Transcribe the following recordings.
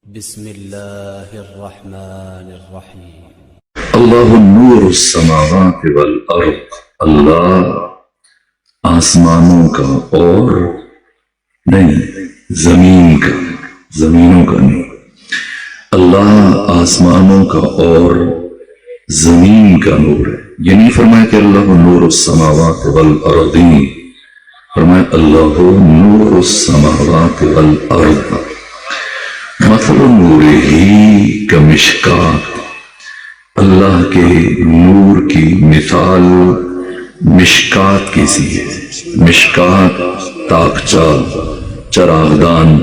بسم اللہ الرحمن الرحیم۔ اللہ نور السماوات والارض، اللہ آسمانوں کا اور نہیں زمین کا، زمینوں کا نہیں، اللہ آسمانوں کا اور زمین کا نور ہے۔ یہ نہیں فرمایا کہ اللہ نور السماوات والارض، فرمایا اللہ نور السماوات والارض۔ مثل نورہ کمشکات، اللہ کے نور کی مثال مشکات کی سی ہے۔ مشکات تاقچہ، چراغدان،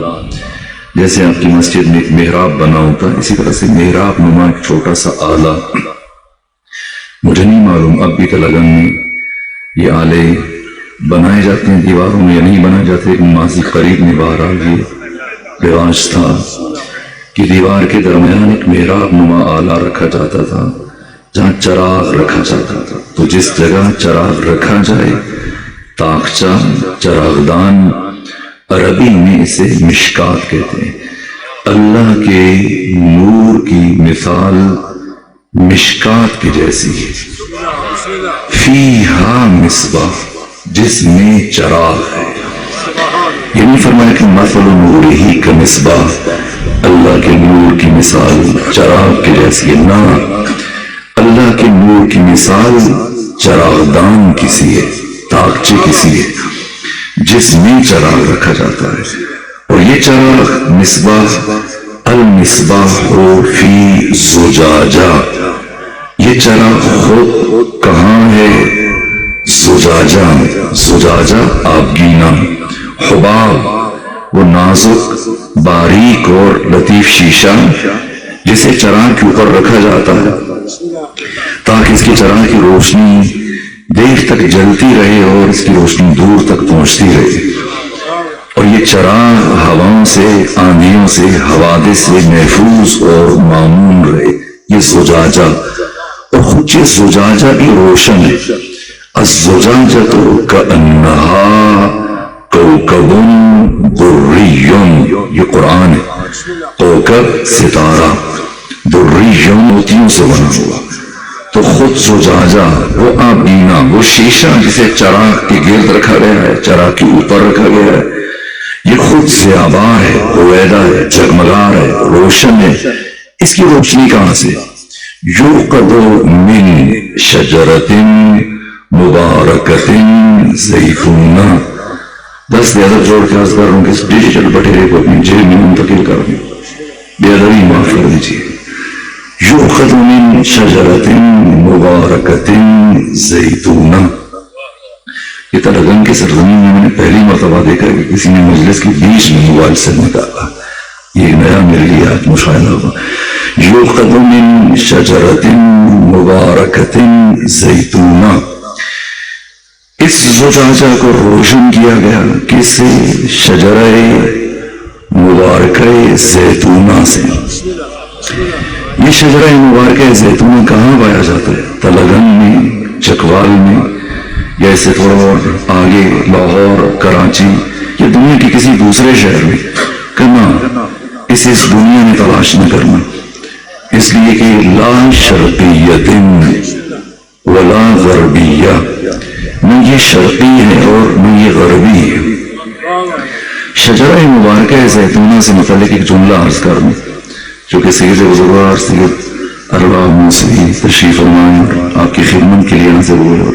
جیسے آپ کی مسجد میں ایک محراب بنا ہوتا ہے، اسی طرح سے محراب نما ایک چھوٹا سا آلہ، مجھے نہیں معلوم اب بھی تلگن میں یہ آلے بنائے جاتے ہیں دیواروں میں یا نہیں بنائے جاتے، ایک ماضی قریب میں بہرحال یہ رواج تھا کہ دیوار کے درمیان ایک محراب نما آلہ رکھا جاتا تھا جہاں چراغ رکھا جاتا تھا۔ تو جس جگہ چراغ رکھا جائے، تاقچہ، چراغدان، عربی میں اسے مشکات کہتے ہیں۔ اللہ کے نور کی مثال مشکات کی جیسی ہے، فیہا مصباح، جس میں چراغ ہے۔ یہ نہیں فرمایا کہ مثل نورہ کمصباح، اللہ کے نور کی مثال چراغ کی جیسی ہے، نہ، اللہ کے نور کی مثال چراغدان کسی ہے، تاقچے کسی ہے جس میں چراغ رکھا جاتا ہے۔ اور یہ چراغ مصباح، المصباح فی زجاجہ، یہ چراغ خود کہاں ہے؟ زجاجہ میں۔ زجاجہ آبگینہ، حباب، وہ نازک باریک اور لطیف شیشہ جسے چراغ کے اوپر رکھا جاتا ہے تاکہ اس کی چراغ کی روشنی دیر تک جلتی رہے اور اس کی روشنی دور تک پہنچتی رہے، اور یہ چراغ ہواؤں سے، آندھیوں سے، حوادث سے محفوظ اور مامون رہے۔ یہ زجاجہ، اور خود یہ زجاجہ بھی روشن ہے۔ الزجاجۃ کأنہا کوکب دری، یہ قرآن ہے۔ کوکب ستارہ، دری موتیوں سے بنا ہوا، تو خود زجاجہ، وہ آبینہ، وہ شیشہ جسے چراغ کے گرد رکھا گیا ہے، چراغ کے اوپر رکھا گیا ہے، یہ خود ضیابار ہے، رویدہ ہے، جگمگا ہے، روشن ہے۔ اس کی روشنی کہاں سے؟ یوقد من شجرۃ مبارکۃ زیتونہ۔ دس ادب جوڑ کے عرض کر رہا ہوں کہ اس ڈیجیٹل بٹیرے کو اپنی جیب میں منتقل کر دیں، بے ادبی معاف کر دیجیے۔ یؤخذ من شجرۃ مبارکۃ زیتونہ، یہ تلگن کی سرزمین میں میں نے پہلی مرتبہ دیکھا کہ کسی نے مجلس کے بیچ میں موبائل سے نکالا، یہ نیا میرے لیے آج مشاہدہ ہوا۔ یؤخذ من شجرۃ مبارکۃ زیتونہ، اس زجاجہ کو روشن کیا گیا کس سے؟ شجرہ مبارکہ زیتونہ سے۔ یہ شجرہ مبارکہ زیتونہ کہاں پایا جاتا ہے؟ تلگن میں، چکوال میں، یا اس سے تھوڑا اور آگے لاہور، کراچی، یا دنیا کے کسی دوسرے شہر میں کرنا، اسے اس دنیا میں تلاش نہ کرنا، اس لیے کہ لا شرقیت ولا غربیہ، نہ یہ شرقی ہے اور نہ یہ غربی ہے۔ شجرہ مبارکہ زیتونہ سے متعلق ایک جملہ عرض کر دوں، جو کہ سید بزرگوار سید ارباب موسوی تشریف فرمائے اور آپ کی خدمت کے لیے حاضر ہوئے، اور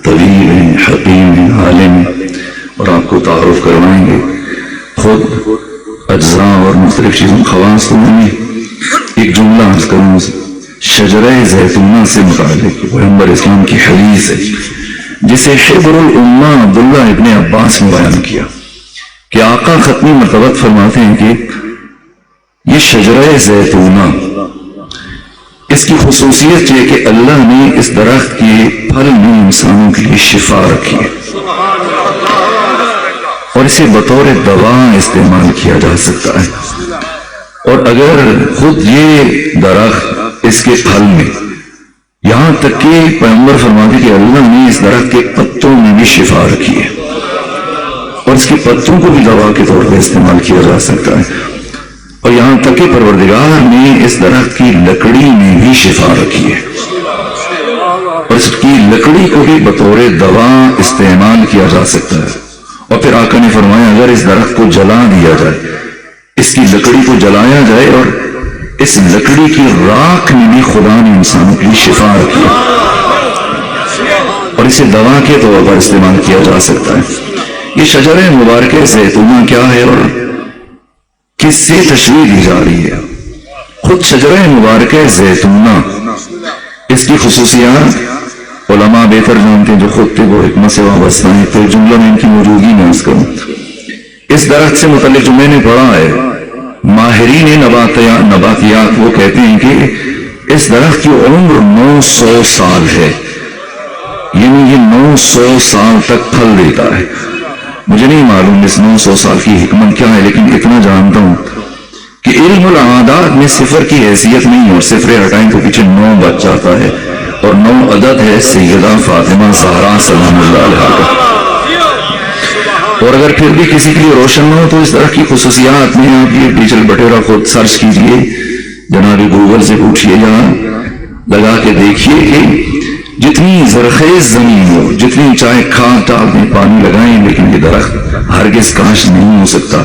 طویل ہیں، حکیم ہیں، عالم ہیں، اور آپ کو تعارف کروائیں گے۔ خود اجزاء اور مختلف چیزوں خواص تو نہیں، ایک جملہ عرض کروں شجرہ زیتونہ سے متعلق، پیغمبر اسلام کی حدیث ہے جسے حبر الامہ عبداللہ ابن عباس نے بیان کیا کہ آقا ختمی مرتبت فرماتے ہیں کہ یہ شجرہ زیتونہ، اس کی خصوصیت یہ کہ اللہ نے اس درخت کے پھل میں انسانوں کے لیے شفا رکھی ہے، اور اسے بطور دوا استعمال کیا جا سکتا ہے۔ اور اگر خود یہ درخت، اس کے پھل میں، یہاں تک کہ پیغمبر فرماتے کہ اللہ نے اس درخت کے پتوں میں بھی شفا رکھی ہے، اور اس کے پتوں کو بھی دوا کے طور پر استعمال کیا جا سکتا ہے۔ اور یہاں تک کہ پروردگار نے اس درخت کی لکڑی میں بھی شفا رکھی ہے، اور اس کی لکڑی کو بھی بطور دوا استعمال کیا جا سکتا ہے۔ اور پھر آقا نے فرمایا اگر اس درخت کو جلا دیا جائے، اس کی لکڑی کو جلایا جائے، اور اس لکڑی کی راکھ میں بھی خدا نے انسانوں کے لیے شفا رکھی ہے، اور اسے دوا کے طور پر استعمال کیا جا سکتا ہے۔ یہ شجر مبارکہ زیتونہ کیا ہے اور کس سے تشریح دی جا رہی ہے؟ خود شجر مبارکہ زیتونہ، اس کی خصوصیات علماء بہتر جانتے ہیں جو خود طب و حکمت سے وابستہ ہیں، تو جملہ میں ان کی موجودگی میں عرض کروں۔ اس درخت سے متعلق جو میں نے پڑھا ہے، ماہرین نباتیات وہ کہتے ہیں کہ اس درخت کی عمر 900 سال ہے، یعنی یہ 900 سال تک پھل دیتا ہے۔ مجھے نہیں معلوم اس 900 سال کی حکمت کیا ہے، لیکن اتنا جانتا ہوں کہ علم العادات میں صفر کی حیثیت نہیں ہے، اور صفر ہٹائیں تو پیچھے 9 بچ جاتا ہے، اور 9 عدد ہے سیدہ فاطمہ زہرا سلام اللہ علیہا کا۔ اور اگر پھر بھی کسی کے لیے روشن نہ ہو تو اس طرح کی خصوصیات میں آپ یہ ڈیجل بٹیرا خود سرچ کیجئے، جناب گوگل سے پوچھئے یا لگا کے دیکھیے کہ جتنی زرخیز زمین ہو، جتنی چاہے کھاد ڈال دیں، پانی لگائیں، لیکن یہ درخت ہرگز کاشت نہیں ہو سکتا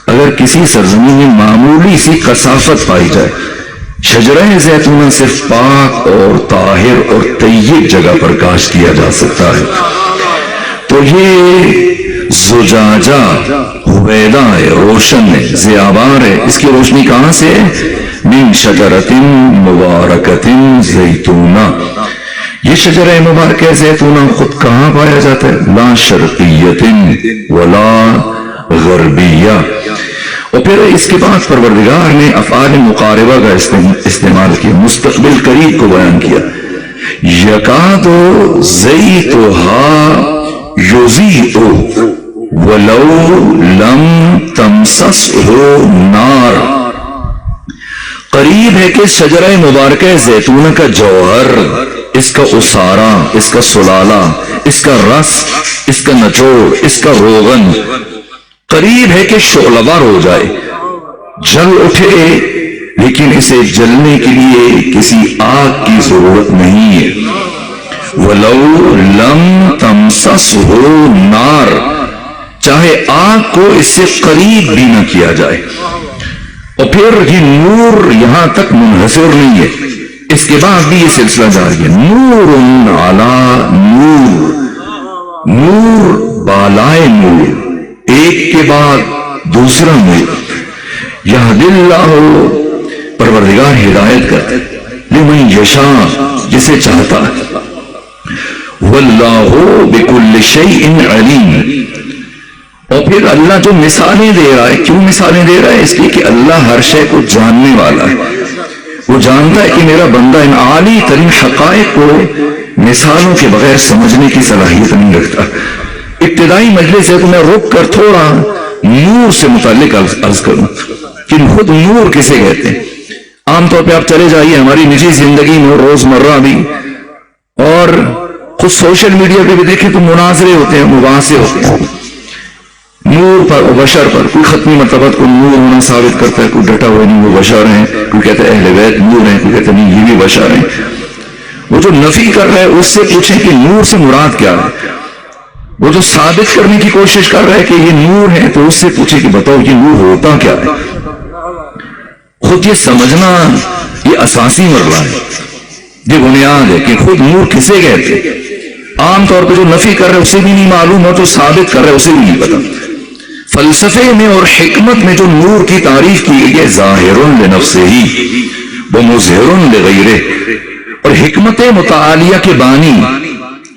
اگر کسی سرزمین میں معمولی سی کثافت پائی جائے۔ شجرہ زیتونہ صرف پاک اور طاہر اور طیب جگہ پر کاشت کیا جا سکتا ہے۔ تو یہ زجاجہ حویدہ ہے، روشن ہے، ضیابار ہے۔ اس کی روشنی کہاں سے ہے؟ من شجرۃ مبارکۃ زیتونہ۔ یہ شجرہ مبارکہ زیتونہ خود کہاں پایا جاتا ہے؟ لا شرقیۃ ولا غربیہ۔ اور پھر اس کے بعد پروردگار نے افعال مقاربہ کا استعمال کیا، مستقبل قریب کو بیان کیا۔ یکاد زیتھا یضیء ولو لم تمسسہ نار۔ قریب ہے کہ شجرہ مبارکہ زیتونہ کا جوہر، اس کا اسارہ، اس کا سلالہ، اس کا رس، اس کا نچوڑ، اس کا روغن قریب ہے کہ شعلہ ہو جائے، جل اٹھے، لیکن اسے جلنے کے لیے کسی آگ کی ضرورت نہیں ہے۔ وَلَوْ لَمْ تَمْسَسْهُ نَارٌ، چاہے آگ کو اس سے قریب بھی نہ کیا جائے۔ اور پھر یہ نور یہاں تک منحصر نہیں ہے، اس کے بعد بھی یہ سلسلہ جاری ہے۔ نور علی نور، نور بالائے نور، ایک کے بعد دوسرا نور۔ یہدی اللہ، پروردگار ہدایت کرتا ہے، لمن یشاء، جسے چاہتا ہے۔ واللہ بکل شیء علیم۔ اور پھر اللہ جو مثالیں دے رہا ہے، کیوں مثالیں دے رہا ہے؟ اس لیے کہ اللہ ہر شے کو جاننے والا ہے، وہ جانتا ہے کہ میرا بندہ ان عالی ترین حقائق کو مثالوں کے بغیر سمجھنے کی صلاحیت نہیں رکھتا۔ ابتدائی مجلس ہے تو میں رک کر تھوڑا نور سے متعلق عرض کروں کہ خود نور کسے کہتے ہیں۔ عام طور پہ آپ چلے جائیے ہماری نجی زندگی میں، روزمرہ بھی، اور خود سوشل میڈیا پہ بھی دیکھیں تو مناظرے ہوتے ہیں، مباحثے ہوتے ہیں نور پر اور بشر پر۔ کوئی ختمی مرتبہ کو نور ہونا ثابت کرتا ہے، کوئی ڈٹا ہوا نہیں وہ بشر ہیں، کوئی کہتا ہے اہل بیت نور ہیں، کوئی کہتا نہیں یہ بھی بشر ہیں۔ وہ جو نفی کر رہا ہے اس سے پوچھیں کہ نور سے مراد کیا ہے، وہ جو ثابت کرنے کی کوشش کر رہا ہے کہ یہ نور ہے تو اس سے پوچھیں کہ بتاؤ یہ نور ہوتا کیا ہے۔ خود یہ سمجھنا یہ اساسی مرحلہ ہے، یہ بنیاد ہے کہ خود نور کسے کہتے ہیں۔ عام طور پہ جو نفی کر رہا ہے اسے بھی نہیں معلوم ہو، تو ثابت کر رہا ہے اسے بھی نہیں پتا۔ فلسفے میں اور حکمت میں جو نور کی تعریف کی گئی ہے، ظاہر لنفسہ و مظہر لغیرہ، اور حکمت متعالیہ کے بانی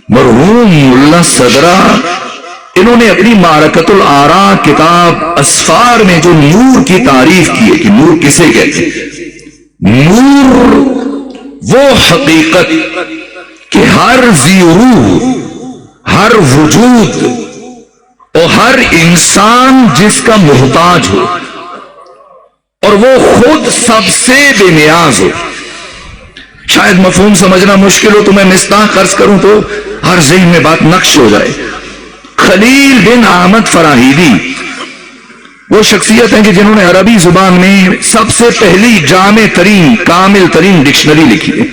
مرحوم ملا صدرہ، انہوں نے اپنی معرکۃ الآراء کتاب اسفار میں جو نور کی تعریف کی ہے کہ نور کسے کہتے ہیں۔ نور وہ حقیقت کہ ہر ذی روح، ہر وجود اور ہر انسان جس کا محتاج ہو، اور وہ خود سب سے بے نیاز ہو۔ شاید مفہوم سمجھنا مشکل ہو تو میں مصداق عرض کروں تو ہر ذہن میں بات نقش ہو جائے۔ خلیل بن احمد فراہیدی وہ شخصیت ہیں کہ جنہوں نے عربی زبان میں سب سے پہلی جامع ترین کامل ترین ڈکشنری لکھی ہے.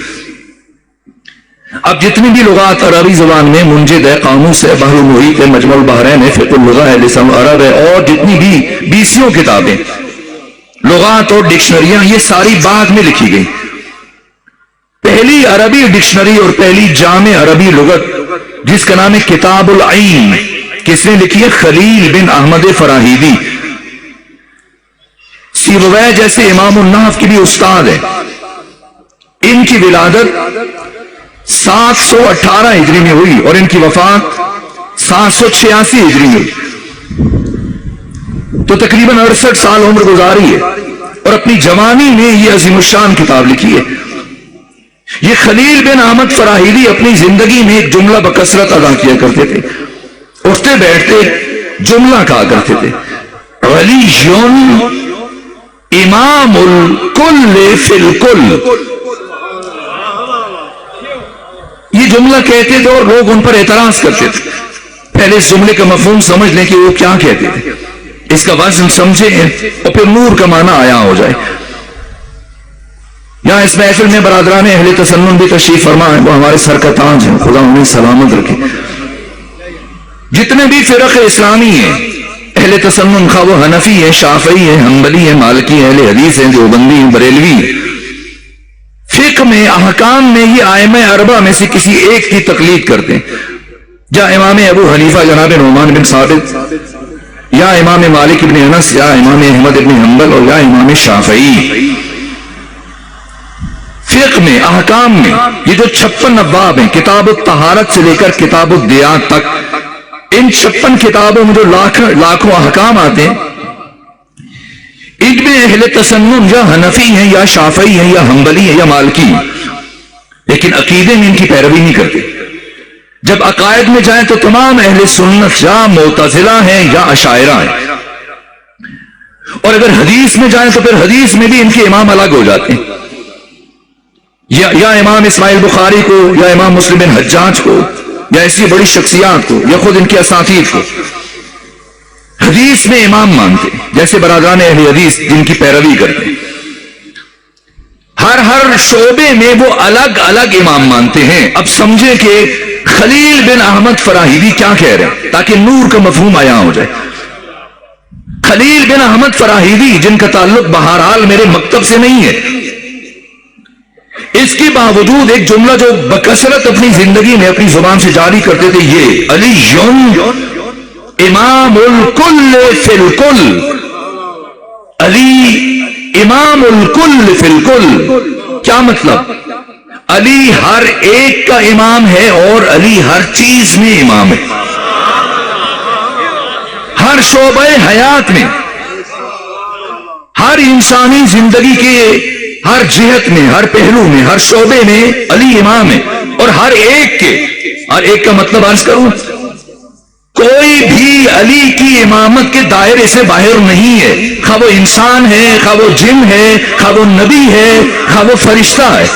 اب جتنی بھی لغات عربی زبان میں منجد ہے، قاموس ہے، بحر المحیط ہے، مجمع البحرین ہے، فقہ اللغہ ہے، لسان عرب ہے، اور جتنی بھی 20 کتابیں لغات اور ڈکشنریاں، یہ ساری بعد میں لکھی گئی. پہلی عربی ڈکشنری اور پہلی جامع عربی لغت جس کا نام ہے کتاب العین، کس نے لکھی ہے؟ خلیل بن احمد فراہیدی. سیبویہ جیسے امام النحو کی بھی استاد ہے. ان کی ولادت 718 ہجری میں ہوئی اور ان کی وفات 786 ہجری میں ہوئی. تو تقریباً 68 سال عمر گزاری ہے اور اپنی جوانی میں یہ عظیم الشان کتاب لکھی ہے. یہ خلیل بن احمد فراہیدی اپنی زندگی میں ایک جملہ بکثرت ادا کیا کرتے تھے. اٹھتے بیٹھتے جملہ کہا کرتے تھے، علی امام الکل فی الکل. یہ جملہ کہتے تھے اور لوگ ان پر اعتراض کرتے تھے. پہلے اس جملے کا مفہوم سمجھ لیں کہ وہ کیا کہتے تھے، اس کا وزن سمجھیں اور پھر نور کا معنی آیا ہو جائے. یہاں اس محفل میں برادران اہل تسنن بھی تشریف فرما ہے، وہ ہمارے سر کا تاج ہے، خدا انہیں سلامت رکھے. جتنے بھی فرق اسلامی ہیں اہل تسنن، خواہ وہ حنفی ہے، شافعی ہے، حنبلی ہے، مالکی ہے، اہل حدیث ہیں، دیوبندی ہیں، بریلوی ہیں، فقہ میں احکام میں یہ ائمہ اربعہ میں سے کسی ایک کی تقلید کرتے ہیں. یا امام ابو حنیفہ جناب نعمان بن ثابت، یا امام مالک ابن انس، یا امام احمد ابن حنبل، اور یا امام شافعی. فقہ میں احکام میں یہ جو 56 ابواب ہیں، کتاب الطہارت سے لے کر کتاب الدیات تک، ان 56 کتابوں میں جو لاکھوں احکام آتے ہیں، ان میں اہل تسنن یا حنفی ہیں یا شافعی ہیں یا حنبلی ہیں یا مالکی ہیں، لیکن عقیدے میں ان کی پیروی نہیں کرتے. جب عقائد میں جائیں تو تمام اہل سنت یا معتزلہ ہیں یا اشاعرہ ہیں، اور اگر حدیث میں جائیں تو پھر حدیث میں بھی ان کے امام الگ ہو جاتے ہیں. یا امام اسماعیل بخاری کو، یا امام مسلم بن حجاج کو، یا ایسی بڑی شخصیات کو، یا خود ان کے اساتید کو حدیث میں امام مانتے ہیں، جیسے برادران اہل حدیث جن کی پیروی کرتے ہیں. ہر شعبے میں وہ الگ الگ امام مانتے ہیں. اب سمجھے کہ خلیل بن احمد فراہیدی کیا کہہ رہے ہیں تاکہ نور کا مفہوم عیاں ہو جائے. خلیل بن احمد فراہیدی جن کا تعلق بہرحال میرے مکتب سے نہیں ہے، اس کے باوجود ایک جملہ جو بکثرت اپنی زندگی میں اپنی زبان سے جاری کرتے تھے، یہ علی امام الکل فی الکل. علی امام الکل فی الکل کیا مطلب؟ علی ہر ایک کا امام ہے اور علی ہر چیز میں امام ہے. ہر شعبہ حیات میں، ہر انسانی زندگی کے ہر جہت میں، ہر پہلو میں، ہر شعبے میں علی امام ہے. اور ہر ایک کا مطلب عرض کروں، کوئی بھی علی کی امامت کے دائرے سے باہر نہیں ہے، خواہ وہ انسان ہے، خواہ وہ جن ہے، خواہ وہ نبی ہے، خواہ وہ فرشتہ ہے.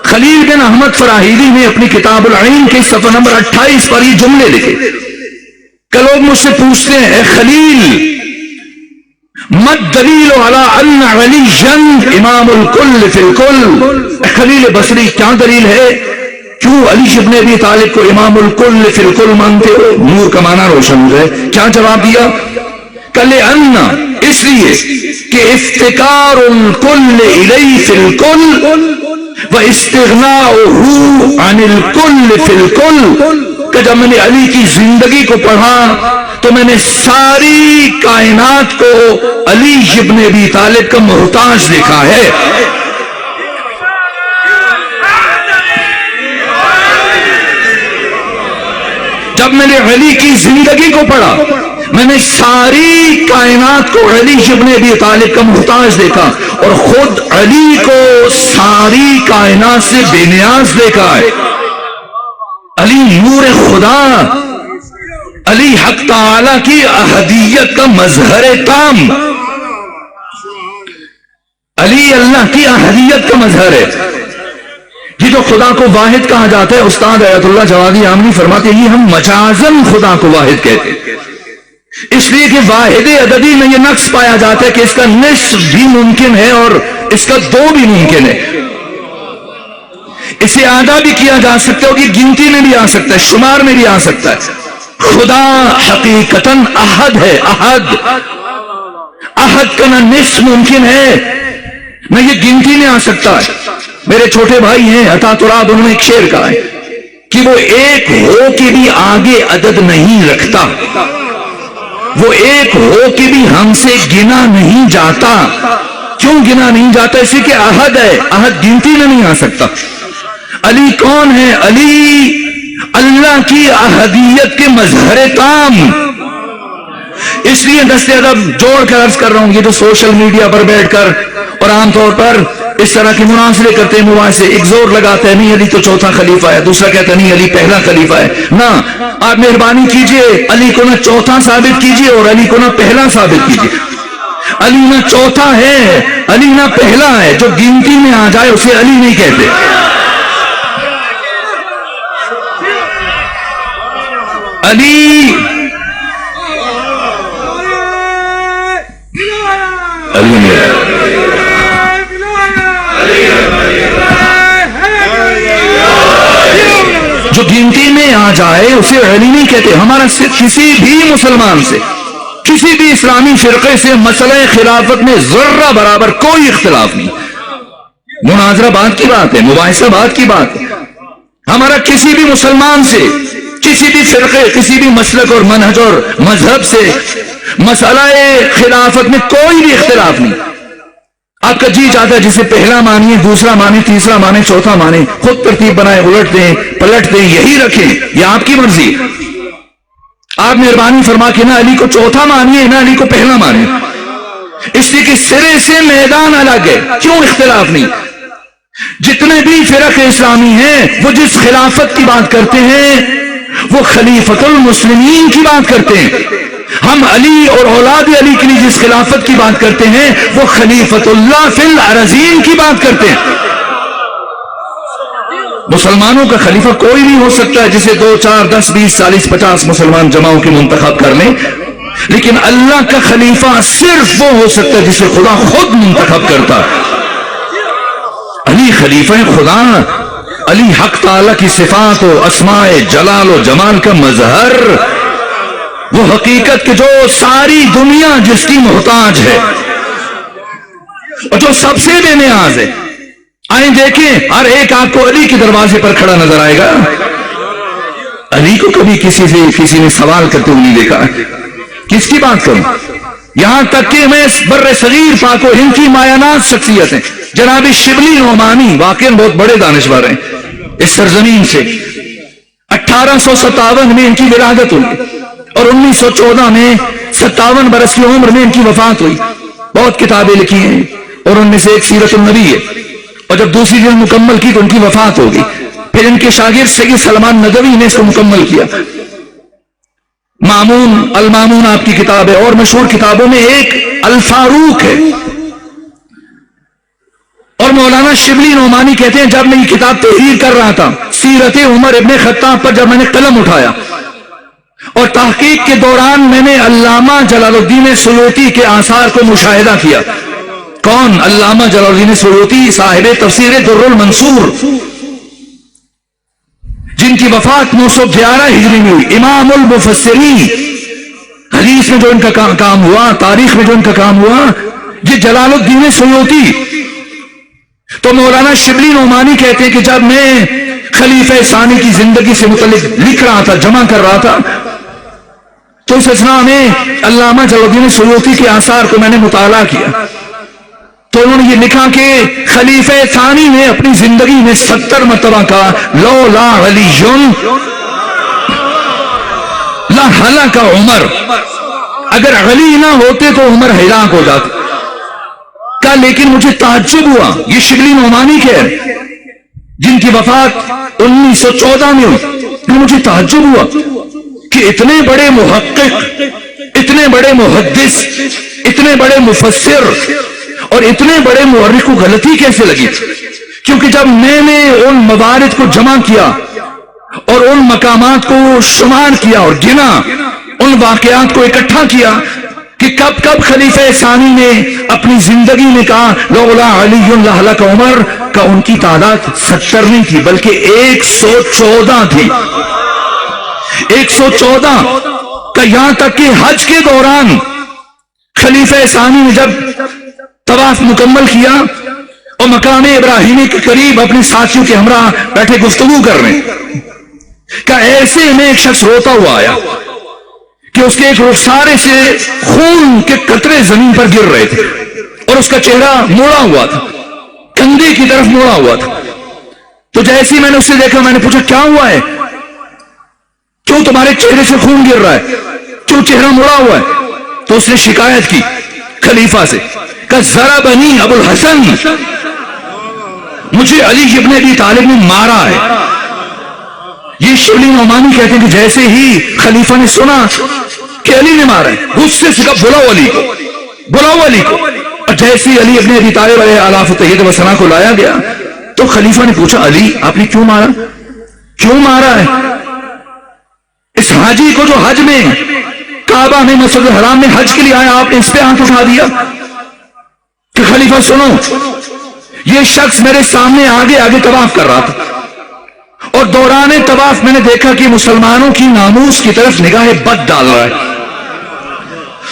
خلیل بن احمد فراہیدی نے اپنی کتاب العین کے صفحہ نمبر 28 پر یہ جملے لکھے. کہ لوگ مجھ سے پوچھتے ہیں، اے خلیل، مد دلیل علی ان علی امام الکل فی الکل، خلیل بصری کیا دلیل ہے، کیوں علی ابن ابی طالب کو امام الکل فی الکل مانتے ہو؟ نور کا معنی روشن ہو جائے. کیا جواب دیا؟ لِأَنَّ اس لیے کہ افتقار الکل الیہ فی الکل وَإِسْتِغْنَاؤُهُ عَنِ الْكُلِّ فِي الْكُلِّ، کہ جب میں نے علی کی زندگی کو پڑھا تو میں نے ساری کائنات کو علی ابن ابی طالب کا محتاج دیکھا ہے. جب میں نے علی کی زندگی کو پڑھا میں نے ساری کائنات کو علی ابن ابی طالب کا محتاج دیکھا، اور خود علی کو ساری کائنات سے بے نیاز دیکھا ہے. علی نور خدا، علی حق تعالی کی احدیت کا مظہر تام، علی اللہ کی احدیت کا مظہر ہے. یہ جو خدا کو واحد کہا جاتا ہے، استاد آیت اللہ جوادی عاملی فرماتے ہیں، یہ ہم مجازن خدا کو واحد کہتے ہیں. اس لیے کہ واحد عددی میں یہ نقص پایا جاتا ہے کہ اس کا نصف بھی ممکن ہے اور اس کا 2 بھی ممکن ہے. اسے آدھا بھی کیا جا سکتا ہے، کہ گنتی میں بھی آ سکتا ہے، شمار میں بھی آ سکتا ہے. خدا حقیقتاً احد ہے. احد کا نہ نصف ممکن ہے نہ یہ گنتی میں آ سکتا ہے. میرے چھوٹے بھائی ہیں عطا تراب، انہوں نے ایک شعر کہا ہے کہ وہ ایک ہو کے بھی آگے عدد نہیں رکھتا، وہ ایک ہو کے بھی ہم سے گنا نہیں جاتا. کیوں گنا نہیں جاتا؟ اسی کہ احد ہے، احد گنتی میں نہیں آ سکتا. علی کون ہے؟ علی اللہ کی احدیت کے مظہر تام. اس لیے دست ادب جوڑ کر عرض کر رہا ہوں، یہ جو سوشل میڈیا پر بیٹھ کر اور عام طور پر اس طرح کے مناظرے کرتے ہیں، مباحثے، ایک زور لگاتے ہیں نہیں علی تو چوتھا خلیفہ ہے، دوسرا کہتا ہے نہیں علی پہلا خلیفہ ہے. نہ، آپ مہربانی کیجئے علی کو نہ چوتھا ثابت کیجئے اور علی کو نہ پہلا ثابت کیجئے. علی نہ چوتھا ہے، علی نہ پہلا ہے. جو گنتی میں آ جائے اسے علی نہیں کہتے. علی جو گنتی میں آ جائے اسے علی نہیں کہتے. ہمارا کسی بھی مسلمان سے، کسی بھی اسلامی فرقے سے مسئلہ خلافت میں ذرہ برابر کوئی اختلاف نہیں. مناظرہ بات کی بات ہے، مباحثہ بات کی بات ہے. ہمارا کسی بھی مسلمان سے، کسی بھی فرقے، کسی بھی مسلک اور منہج اور مذہب سے مسئلہ خلافت میں کوئی بھی اختلاف نہیں. آپ کا جی چاہتا ہے جسے پہلا مانیے، دوسرا مانیے، تیسرا مانیے، چوتھا مانیے، خود ترتیب بنائے، الٹ دیں پلٹ دیں، یہی رکھیں، یہ آپ کی مرضی. آپ مہربانی فرما کے نہ علی کو چوتھا مانیے نہ علی کو پہلا مانیے، اس لیے کہ سرے سے میدان الگ ہے. کیوں اختلاف نہیں؟ جتنے بھی فرق اسلامی ہیں وہ جس خلافت کی بات کرتے ہیں وہ خلیفۃ المسلمین کی بات کرتے ہیں. ہم علی اور اولاد علی کے لیے جس خلافت کی بات کرتے ہیں وہ خلیفۃ اللہ فی الارضین کی بات کرتے ہیں. مسلمانوں کا خلیفہ کوئی بھی ہو سکتا ہے، جسے 2 4 10 20 40 50 مسلمان جماعوں کے منتخب کر لیں، لیکن اللہ کا خلیفہ صرف وہ ہو سکتا ہے جسے خدا خود منتخب کرتا. علی خلیفہ خدا، علی حق تعالی کی صفات و اسماء جلال و جمال کا مظہر، وہ حقیقت کہ جو ساری دنیا جس کی محتاج ہے اور جو سب سے بے نیاز ہے. آئیں دیکھیں، ہر ایک آپ کو علی کے دروازے پر کھڑا نظر آئے گا. علی کو کبھی کسی نے سوال کرتے ہوئے نہیں دیکھا. کس کی بات کروں؟ یہاں تک کہ میں بر صغیر پاک و ہند کی مایانات شخصیت ہیں، جناب شبلی نعمانی واقعی بہت بڑے دانشور ہیں اس سرزمین سے. 1857 میں ان کی ولادت ہوئی اور 1914 میں 57 برس کی عمر میں ان کی وفات ہوئی. بہت کتابیں لکھی ہیں اور ان میں سے ایک سیرت النبی ہے، اور جب دوسری جلد مکمل کی تو ان کی وفات ہوگی. پھر ان کے شاگرد سید سلمان ندوی نے اس کو مکمل کیا. مامون المامون آپ کی کتاب ہے، اور مشہور کتابوں میں ایک الفاروق ہے. اور مولانا شبلی نعمانی کہتے ہیں جب میں یہ کتاب تحریر کر رہا تھا سیرت عمر ابن خطاب پر، جب میں نے قلم اٹھایا اور تحقیق کے دوران میں نے علامہ جلال الدین سیوطی کے آثار کو مشاہدہ کیا. کون؟ علامہ جلال الدین سیوطی، صاحب تفسیر در المنصور، جن کی وفات 911 ہجری میں ہوئی. امام المفسرین، حدیث میں جو ان کا کام ہوا، تاریخ میں جو ان کا کام ہوا، یہ جلال الدین سیوطی. تو مولانا شبلی نعمانی کہتے ہیں کہ جب میں خلیفہ ثانی کی زندگی سے متعلق لکھ رہا تھا، جمع کر رہا تھا، تو اس اثناء میں علامہ جلال الدین سیوطی کے آثار کو میں نے مطالعہ کیا. تو انہوں نے یہ لکھا کہ خلیفہ ثانی نے اپنی زندگی میں 70 مرتبہ کہا لولا علی لا ہلاک عمر، اگر علی نہ ہوتے تو عمر ہلاک ہو جاتا. کہا لیکن مجھے تعجب ہوا، یہ شبلی نعمانی کہہ رہے جن کی وفات 1914 میں ہوئی، مجھے تعجب ہوا کہ اتنے بڑے محقق، اتنے بڑے محدث، اتنے بڑے مفسر اور اتنے بڑے مورخ کو غلطی کیسے لگی. کیونکہ جب میں نے ان موارد کو جمع کیا اور ان مقامات کو شمار کیا اور گنا ان واقعات کو اکٹھا کیا کہ کب کب خلیفہ ثانی نے اپنی زندگی میں کہا لولا علی لہلک عمر، کا ان کی تعداد 70 نہیں تھی بلکہ 114 تھی، 114 کا، یہاں تک کہ حج کے دوران خلیفہ ثانی نے جب طواف مکمل کیا اور مقام ابراہیمی کے قریب اپنے ساتھیوں کے ہمراہ بیٹھے گفتگو کر رہے ہیں کہ ایسے میں ایک شخص روتا ہوا آیا کہ اس کے ایک رخسارے سے خون کے قطرے زمین پر گر رہے تھے اور اس کا چہرہ موڑا ہوا تھا، کندھے کی طرف موڑا ہوا تھا. تو جیسے ہی میں نے اسے دیکھا میں نے پوچھا کیا ہوا ہے، کیوں تمہارے چہرے سے خون گر رہا ہے، کیوں چہرہ موڑا ہوا ہے؟ تو اس نے شکایت کی خلیفہ سے کہ ضربنی ابو الحسن، مجھے علی ابن ابی طالب نے مارا ہے. یہ شبلی نعمانی کہتے ہیں کہ جیسے ہی خلیفہ نے سنا کہ علی نے مارا ہے، غصے سے کہا بلاؤ علی کو، بلاؤ علی کو. اور جیسے ہی علی ابن ابی طالب علیہ آلاف طیبہ و ثنا کو لایا گیا تو خلیفہ نے پوچھا علی آپ نے کیوں مارا، کیوں مارا ہے اس حاجی کو جو حج میں کعبہ میں مسجد الحرام میں حج کے لیے آیا، آپ نے اس پہ ہاتھ اٹھا دیا؟ کہ خلیفہ سنو، یہ شخص میرے سامنے آگے آگے طواف کر رہا تھا اور دوران طواف میں نے دیکھا کہ مسلمانوں کی ناموس کی طرف نگاہ بد ڈال رہا ہے،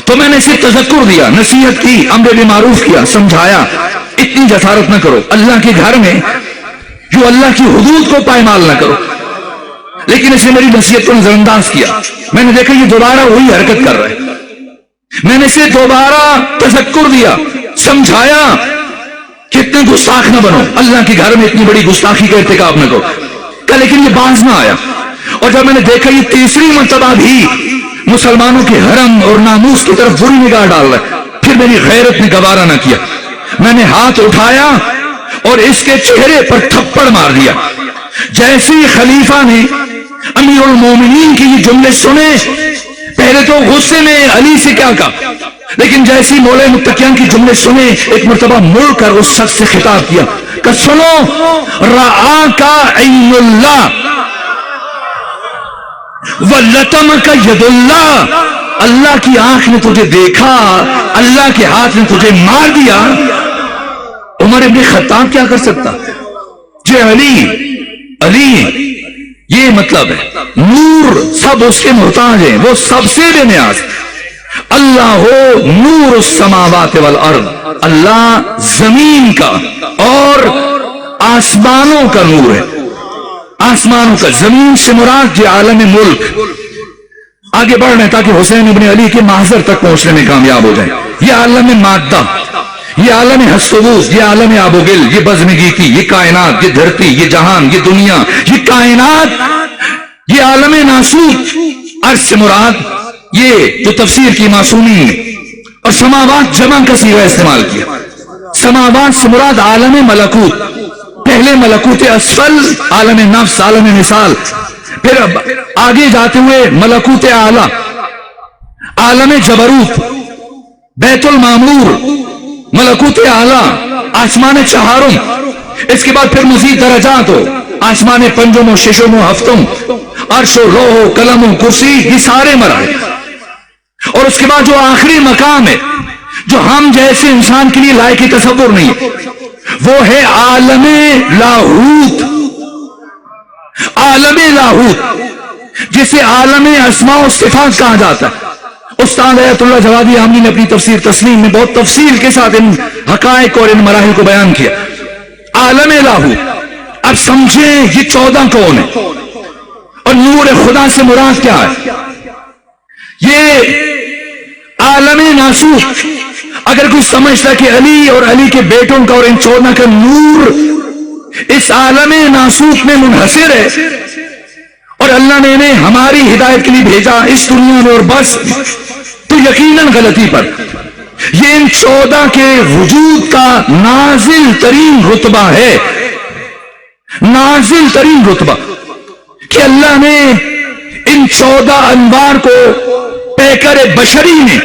تو میں نے اسے تذکر دیا، نصیحت کی، امر بالمعروف کیا، سمجھایا اتنی جسارت نہ کرو، اللہ کے گھر میں جو اللہ کی حدود کو پائمال نہ کرو. لیکن اس نے میری نصیحت کو نظر انداز کیا. میں نے دیکھا یہ دوبارہ وہی حرکت کر رہا ہے، میں نے اسے دوبارہ تذکر دیا، سمجھایا کہ اتنے گستاخ نہ بنو، اللہ کے گھر میں اتنی بڑی گستاخی کا ارتکاب نہ کرو. لیکن یہ باز نہ آیا. اور جب میں نے دیکھا یہ تیسری مرتبہ بھی مسلمانوں کے حرم اور ناموس کی طرف بری نگاہ ڈال رہا ہے، پھر میری غیرت نے گوارا نہ کیا، میں نے ہاتھ اٹھایا اور اس کے چہرے پر تھپڑ مار دیا. جیسے ہی خلیفہ نے امیر المومنین کی یہ جملے سنے، پہلے تو غصے میں علی سے کیا کہا، لیکن جیسے ہی مولا متقیان کی جملے سنے ایک مرتبہ مڑ کر اس شخص سے خطاب کیا کہ سنو، رآک عین اللہ ولطمک ید اللہ، اللہ کی آنکھ نے تجھے دیکھا، اللہ کے ہاتھ نے تجھے مار دیا. عمر ابن خطاب کیا کر سکتا؟ جی علی یہ مطلب ہے نور سب اس کے محتاج ہیں، وہ سب سے بے نیاز. اللہ ہو نور السماوات والارض، اللہ زمین کا اور آسمانوں کا نور ہے. آسمانوں کا، زمین سے مراد یہ عالم ملک. آگے بڑھ رہے ہیں تاکہ حسین ابن علی کے محضر تک پہنچنے میں کامیاب ہو جائیں. یہ عالم مادہ، یہ عالم ہستوبوس، یہ عالم آب و گل، یہ بزمگیتی، یہ کائنات، یہ دھرتی، یہ جہان، یہ دنیا، یہ کائنات، یہ عالم ناسوت. عرض سے مراد یہ جو تفسیر کی معصومی اور سماوات جمع کا صیغہ استعمال کیا. سماوات سے مراد عالم ملکوت، پہلے ملکوت اسفل، عالم نفس، عالم مثال، پھر آگے جاتے ہوئے ملکوت اعلی، عالم جبروت، بیت المعمور، ملکوت اعلی، آسمان چہارم. اس کے بعد پھر مزید درجات ہو، آسمان پنجم و ششم و ہفتم، عرش و لوح و قلم و کرسی، یہ سارے مراحل. اور اس کے بعد جو آخری مقام ہے جو ہم جیسے انسان کے لیے لائق تصور نہیں ہے، وہ ہے عالم لاہوت. عالم لاہوت جسے عالم اسماء و صفات کہا جاتا ہے. استاد ایت اللہ جوادی عاملی نے اپنی تفسیر تسلیم میں بہت تفصیل کے ساتھ ان حقائق اور ان مراحل کو بیان کیا. عالم لاہوت، اب سمجھیں یہ 14 کون ہے اور نور خدا سے مراد کیا ہے. یہ عالم ناسوت، اگر کوئی سمجھتا کہ علی اور علی کے بیٹوں کا اور ان 14 کا نور اس عالم ناسوت میں منحصر ہے اور اللہ نے انہیں ہماری ہدایت کے لیے بھیجا اس دنیا میں اور بس، تو یقیناً غلطی پر. یہ ان 14 کے وجود کا نازل ترین رتبہ ہے، نازل ترین رتبہ، کہ اللہ نے ان 14 انوار کو پیکر بشری نے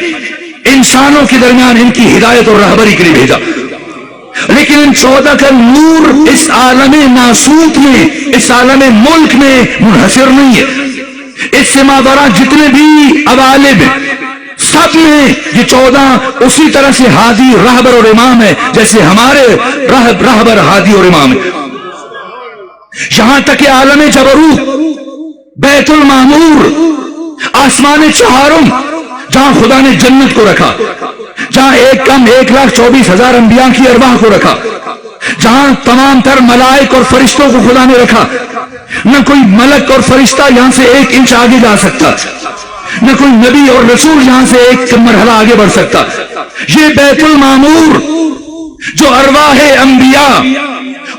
انسانوں کے درمیان ان کی ہدایت اور رہبری کے لیے بھیجا. لیکن ان 14 کا نور اس عالم ناسوت میں، اس عالم ملک میں منحصر نہیں ہے. اس سے ماورا جتنے بھی عوالم ہیں سب میں یہ 14 اسی طرح سے ہادی رہبر اور امام ہے جیسے ہمارے رہبر ہادی اور امام ہے. یہاں تک کہ عالم جبروت، بیت المعمور، آسمان چہارم، جہاں خدا نے جنت کو رکھا، جہاں 1,24,000 انبیاء کی ارواح کو رکھا، جہاں تمام تر ملائک اور فرشتوں کو خدا نے رکھا، نہ کوئی ملک اور فرشتہ یہاں سے 1 انچ آگے جا سکتا، نہ کوئی نبی اور رسول یہاں سے 1 مرحلہ آگے بڑھ سکتا. یہ بیت المعمور جو ارواح انبیاء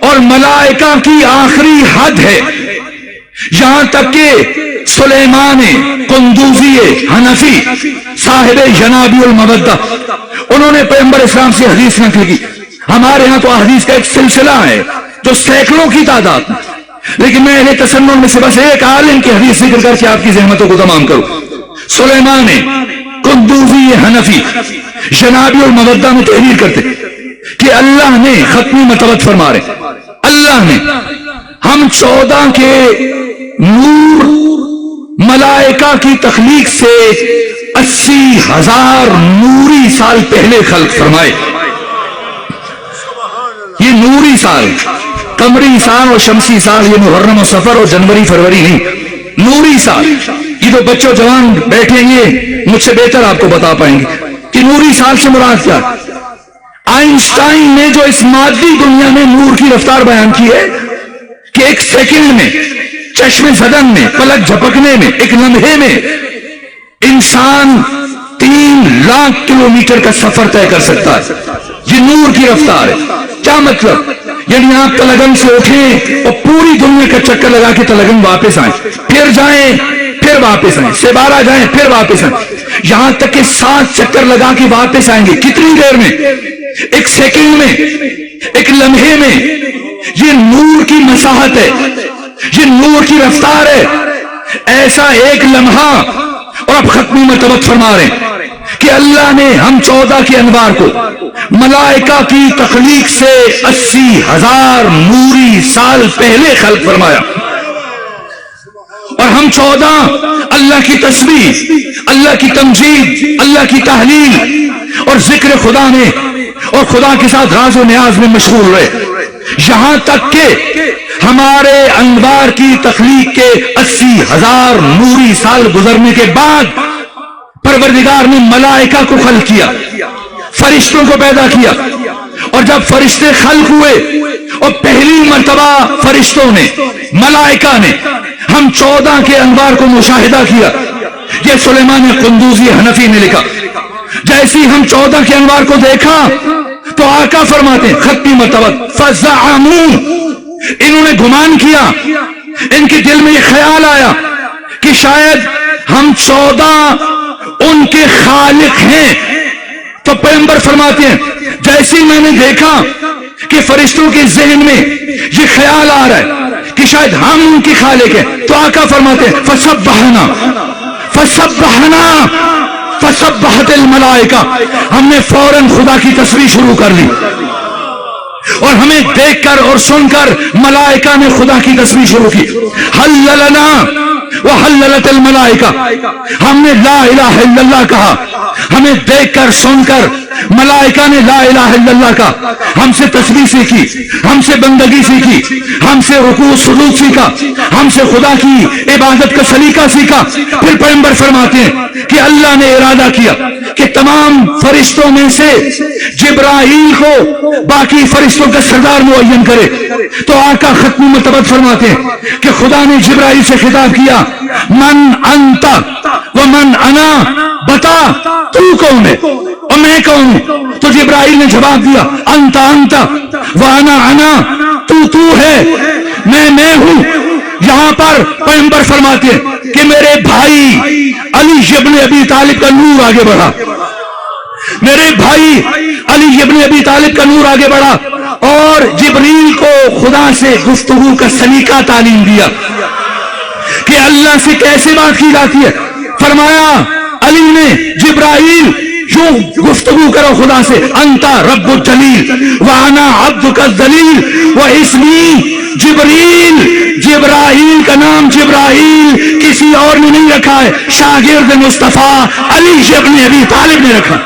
اور ملائکہ کی آخری حد ہے، یہاں تک کہ سلیمان قندوزی حنفی صاحب جنابی المودہ انہوں نے پیغمبر اسلام سے حدیث نقل کی. ہمارے ہاں تو حدیث کا ایک سلسلہ ہے جو سینکڑوں کی تعداد، لیکن میں اہل تسنن میں سے بس ایک عالم کی حدیث ذکر کر کے آپ کی زحمتوں کو تمام کروں. سلیمان قندوزی حنفی جنابی المودہ میں تحریر کرتے کہ اللہ نے ختمی متوت فرما رہے، اللہ نے ہم 14 کے نور ملائکہ کی تخلیق سے 80,000 نوری سال پہلے خلق فرمائے. یہ نوری سال، قمری سال اور شمسی سال، یہ محرم و صفر اور جنوری فروری نہیں، نوری سال. یہ تو بچوں جوان بیٹھیں گے مجھ سے بہتر آپ کو بتا پائیں گے کہ نوری سال سے مراد کیا. آئنسٹائن نے جو اس مادی دنیا میں نور کی رفتار بیان کی ہے کہ 1 سیکنڈ میں، چشم زدن میں، پلک جھپکنے میں، ایک لمحے میں انسان 3 لاکھ کلومیٹر کا سفر طے کر سکتا ہے. یہ نور کی رفتار ہے. کیا مطلب؟ یعنی آپ تلگن سے اٹھیں اور پوری دنیا کا چکر لگا کے تلگن واپس آئیں، پھر جائیں، پھر واپس آئیں، سبارہ جائیں، پھر واپس آئیں، یہاں تک کہ 7 چکر لگا کے واپس آئیں گے. کتنی دیر میں؟ 1 سیکنڈ میں، ایک لمحے میں. یہ نور کی مساحت ہے، یہ نور کی رفتار ہے. ایسا ایک لمحہ. اور اب ختمی مرتبت فرما رہے ہیں کہ اللہ نے ہم 14 کے انوار کو ملائکہ کی تخلیق سے 80,000 نوری سال پہلے خلق فرمایا. اور ہم 14 اللہ کی تسبیح، اللہ کی تمجید، اللہ کی تحلیل اور ذکر خدا میں اور خدا کے ساتھ راز و نیاز میں مشغول رہے، یہاں تک کہ ہمارے انوار کی تخلیق کے 80,000 نوری سال گزرنے کے بعد پروردگار نے ملائکہ کو خلق کیا، فرشتوں کو پیدا کیا. اور جب فرشتے خلق ہوئے اور پہلی مرتبہ فرشتوں نے، ملائکہ نے ہم 14 کے انوار کو مشاہدہ کیا. یہ سلیمان قندوزی حنفی نے لکھا. جیسی ہم 14 کے انوار کو دیکھا تو آقا فرماتے ہیں ختمی مرتبہ فزعموا، انہوں نے گمان کیا، ان کے دل میں یہ خیال آیا کہ شاید ہم 14 ان کے خالق ہیں. تو پیغمبر فرماتے ہیں جیسے میں نے دیکھا کہ فرشتوں کے ذہن میں یہ خیال آ رہا ہے کہ شاید ہم ان کے خالق ہیں، تو آقا فرماتے ہیں فسبحنا فسبحنا فسبحت الملائکہ، ہم نے فوراً خدا کی تسبیح شروع کر لی. اور ہمیں دیکھ کر اور سن کر ملائکہ نے خدا کی تسبیح شروع کی. حللنا وحللت الملائکہ، ہم نے لا الہ الا اللہ کہا. ہمیں دیکھ کر سن کر ملائکہ نے لا الہ الا اللہ کہا. ہم سے تسبیح سیکھی، ہم سے بندگی سیکھی، ہم سے رکوع سجود سیکھا، ہم سے خدا کی عبادت کا سلیقہ سیکھا. پھر پیغمبر فرماتے ہیں کہ اللہ نے ارادہ کیا کہ تمام فرشتوں میں سے جبرائیل کو باقی فرشتوں کا سردار معین کرے. تو آقا ختم مرتبت فرماتے ہیں کہ خدا نے جبرائیل سے خطاب کیا من انت ومن انا، بتا تو کون ہے اور میں کون ہوں. تو جبرائیل نے جواب دیا انت انت وانا انا، تو ہے، میں ہوں. یہاں پر پیغمبر فرماتے ہیں کہ میرے بھائی علی ابن ابی طالب کا نور آگے بڑھا، میرے بھائی علی ابن ابی طالب کا نور آگے بڑھا اور جبریل کو خدا سے گفتگو کا سلیقہ تعلیم دیا کہ اللہ سے کیسے بات کی جاتی ہے. فرمایا علی نے جبرائیل یوں گفتگو کرو خدا سے، انت رب الجلیل وانا عبدک الذلیل واسمی جبریل، جبرائیل کا نام جبرائیل کسی اور نے نہیں رکھا ہے، شاگرد مصطفیٰ علی ابن ابی طالب نے رکھا۔